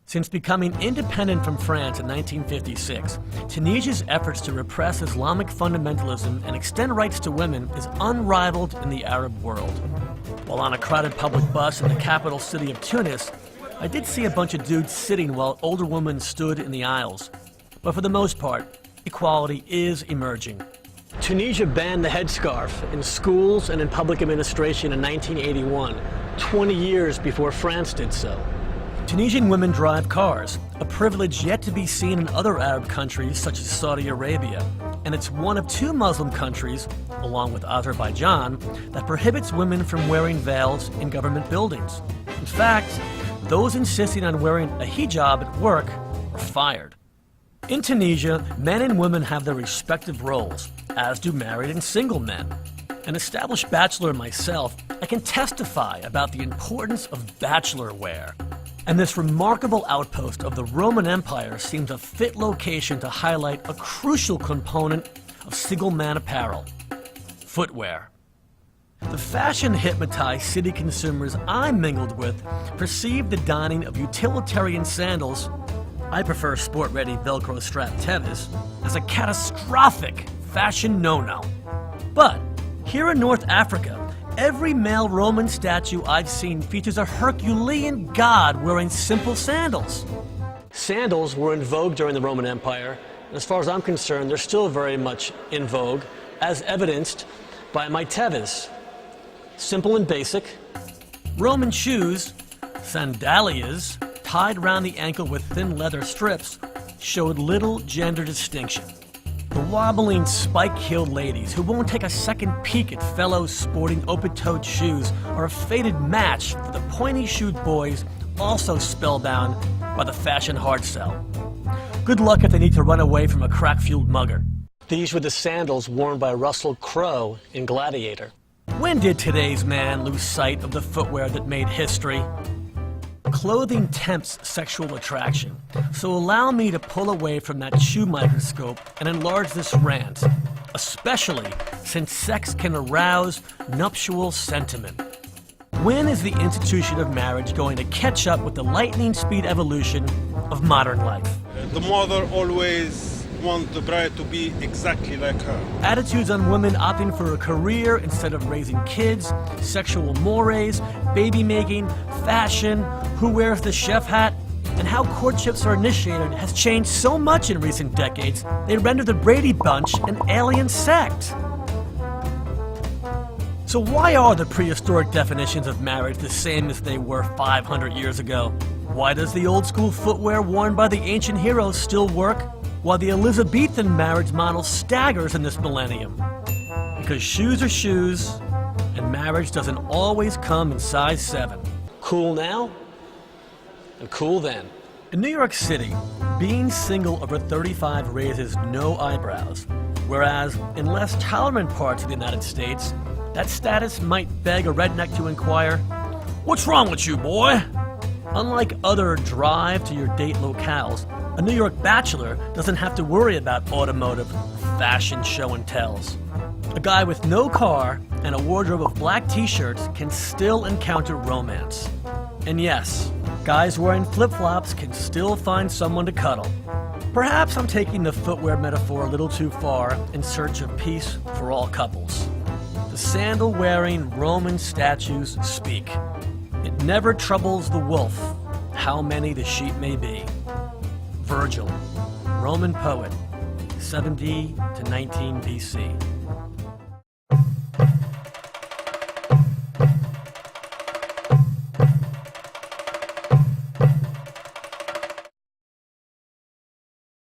Since becoming independent from France in 1956, Tunisia's efforts to repress Islamic fundamentalism and extend rights to women is unrivaled in the Arab world. While on a crowded public bus in the capital city of Tunis, I did see a bunch of dudes sitting while older women stood in the aisles. But for the most part, equality is emerging. Tunisia banned the headscarf in schools and in public administration in 1981, 20 years before France did so. Tunisian women drive cars, a privilege yet to be seen in other Arab countries such as Saudi Arabia, and it's one of two Muslim countries, along with Azerbaijan, that prohibits women from wearing veils in government buildings. In fact, those insisting on wearing a hijab at work are fired. In Tunisia, men and women have their respective roles, as do married and single men. An established bachelor myself, I can testify about the importance of bachelor wear. And this remarkable outpost of the Roman Empire seems a fit location to highlight a crucial component of single-man apparel: footwear. The fashion-hypnotized city consumers I mingled with perceived the donning of utilitarian sandals — I prefer sport-ready Velcro strap Tevis — as a catastrophic fashion no-no. But here in North Africa, every male Roman statue I've seen features a Herculean god wearing simple sandals. Sandals were in vogue during the Roman Empire, and as far as I'm concerned, they're still very much in vogue, as evidenced by my Tevis. Simple and basic. Roman shoes, sandalias, tied around the ankle with thin leather strips, showed little gender distinction. The wobbling, spike-heeled ladies who won't take a second peek at fellows sporting open-toed shoes are a fated match for the pointy-shoed boys also spellbound by the fashion hard sell. Good luck if they need to run away from a crack-fueled mugger. These were the sandals worn by Russell Crowe in Gladiator. When did today's man lose sight of the footwear that made history? Clothing tempts sexual attraction, so allow me to pull away from that shoe microscope and enlarge this rant, especially since sex can arouse nuptial sentiment. When is the institution of marriage going to catch up with the lightning speed evolution of modern life? The mother always wants the bride to be exactly like her. Attitudes on women opting for a career instead of raising kids, sexual mores, baby making, fashion, who wears the chef hat, and how courtships are initiated has changed so much in recent decades, they render the Brady Bunch an alien sect. So why are the prehistoric definitions of marriage the same as they were 500 years ago? Why does the old school footwear worn by the ancient heroes still work, while the Elizabethan marriage model staggers in this millennium? Because shoes are shoes, and marriage doesn't always come in size 7. Cool now, and cool then. In New York City, being single over 35 raises no eyebrows, whereas in less tolerant parts of the United States, that status might beg a redneck to inquire, "What's wrong with you, boy?" Unlike other drive-to-your-date locales, a New York bachelor doesn't have to worry about automotive fashion show and tells. A guy with no car and a wardrobe of black t-shirts can still encounter romance. And yes, guys wearing flip-flops can still find someone to cuddle. Perhaps I'm taking the footwear metaphor a little too far in search of peace for all couples. The sandal-wearing Roman statues speak. It never troubles the wolf how many the sheep may be. Virgil, Roman poet, 70 to 19 BC.